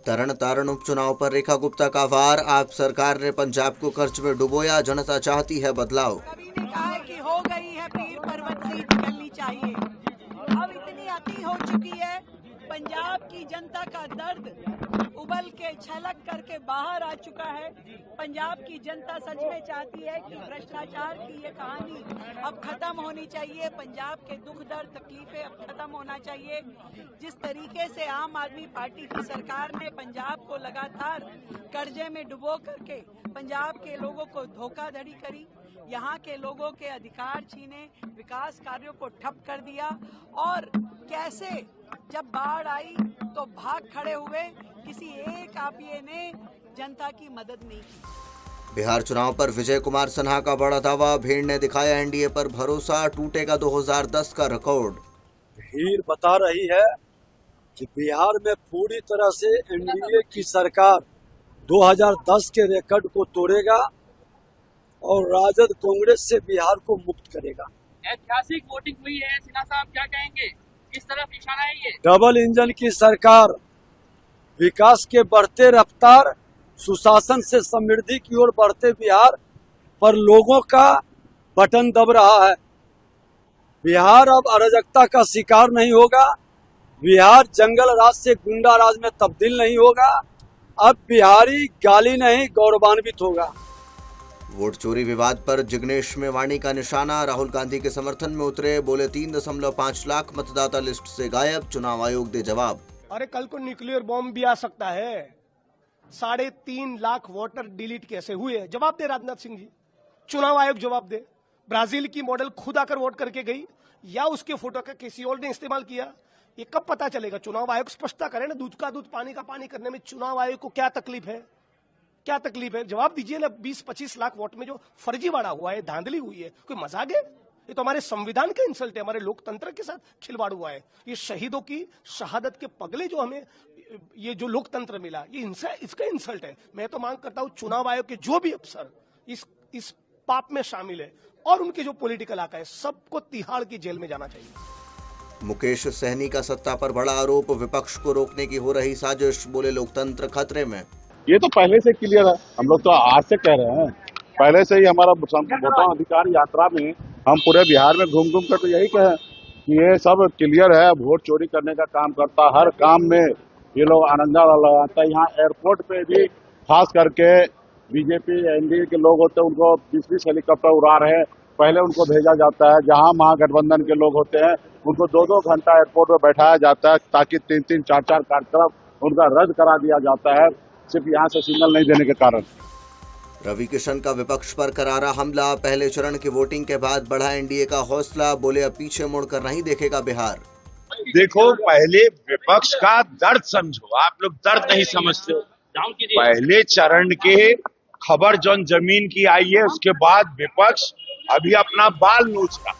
तरन तारण उपचुनाव पर रेखा गुप्ता का वार। आप सरकार ने पंजाब को कर्ज में डुबोया, जनता चाहती है बदलाव। कभी ने कहा है कि हो गई है पीर पर्वत से निकलनी चाहिए। अब इतनी अति हो चुकी है, पंजाब की जनता का दर्द उबल के छलक करके बाहर आ चुका है। पंजाब की जनता सच में चाहती है कि भ्रष्टाचार की ये कहानी अब खत्म होनी चाहिए। पंजाब के दुख दर्द तकलीफें अब खत्म होना चाहिए। जिस तरीके से आम आदमी पार्टी की सरकार ने पंजाब को लगातार कर्जे में डुबो करके पंजाब के लोगों को धोखाधड़ी करी, यहाँ के लोगों के अधिकार छीने, विकास कार्यों को ठप कर दिया, और कैसे जब बाढ़ आई तो भाग खड़े हुए, किसी एक आपिये ने जनता की मदद नहीं की। बिहार चुनाव पर विजय कुमार सिन्हा का बड़ा दावा। भीड़ ने दिखाया एनडीए पर भरोसा, टूटेगा 2010 का रिकॉर्ड। भीड़ बता रही है कि बिहार में पूरी तरह से एनडीए की सरकार 2010 के रिकॉर्ड को तोड़ेगा और राजद कांग्रेस से बिहार को मुक्त करेगा। ऐतिहासिक वोटिंग हुई है, सिन्हा साहब क्या कहेंगे, किस तरफ इशारा है ये? डबल इंजन की सरकार, विकास के बढ़ते रफ्तार, सुशासन से समृद्धि की ओर बढ़ते बिहार पर लोगों का बटन दब रहा है। बिहार अब अराजकता का शिकार नहीं होगा। बिहार जंगल राज से गुंडा राज में तब्दील नहीं होगा। अब बिहारी गाली नहीं गौरवान्वित होगा। वोट चोरी विवाद पर जिग्नेश मेवाणी का निशाना। राहुल गांधी के समर्थन में उतरे, बोले 3.5 लाख मतदाता लिस्ट से गायब, चुनाव आयोग दे जवाब। अरे कल को न्यूक्लियर बॉम्ब भी आ सकता है। 3.5 लाख वोटर डिलीट कैसे हुए? जवाब दे राजनाथ सिंह जी, चुनाव आयोग जवाब दे। ब्राजील की मॉडल खुद आकर वोट करके गई या उसके फोटो का किसी और ने इस्तेमाल किया, ये कब पता चलेगा? चुनाव आयोग स्पष्टता करे ना। दूध का दूध पानी का पानी करने में चुनाव आयोग को क्या तकलीफ है? क्या तकलीफ है? जवाब दीजिए ना। 20-25 लाख वोट में जो फर्जीवाड़ा हुआ है, धांधली हुई है, कोई मजाक है? ये तो हमारे संविधान का इंसल्ट है, हमारे लोकतंत्र के साथ खिलवाड़ हुआ है। ये शहीदों की शहादत के पगले जो हमें ये जो लोकतंत्र मिला, ये इसका इंसल्ट है। मैं तो मांग करता हूं चुनाव आयोग के जो भी अफसर इस पाप में शामिल है और उनके जो पॉलिटिकल आका है, सबको तिहाड़ की जेल में जाना चाहिए। मुकेश सहनी का सत्ता पर बड़ा आरोप, विपक्ष को रोकने की हो रही साजिश, बोले लोकतंत्र खतरे में। ये तो पहले से क्लियर है, हम लोग तो आज से कह रहे हैं। पहले से ही हमारा वोटर अधिकार यात्रा में हम पूरे बिहार में घूम घूम कर तो यही कहे कि ये सब क्लियर है। वोट चोरी करने का काम करता, हर काम में ये लोग आनंदा लगाता है। यहाँ एयरपोर्ट पे भी खास करके बीजेपी एनडीए के लोग होते हैं, उनको 20-20 हेलीकॉप्टर उड़ा रहे हैं। पहले उनको भेजा जाता है, जहाँ महागठबंधन के लोग होते हैं उनको 2-2 घंटा एयरपोर्ट में बैठाया जाता है, ताकि 3-3, 4-4 कार्यक्रम उनका रद्द करा दिया जाता है, सिर्फ यहाँ से सिग्नल नहीं देने के कारण। रवि किशन का विपक्ष पर करारा हमला। पहले चरण की वोटिंग के बाद बढ़ा एनडीए का हौसला, बोले अब पीछे मुड़कर नहीं देखेगा बिहार। देखो, पहले विपक्ष का दर्द समझो, आप लोग दर्द नहीं समझते हो। पहले चरण के खबर जौन जमीन की आई है, उसके बाद विपक्ष अभी अपना बाल नोच रहा।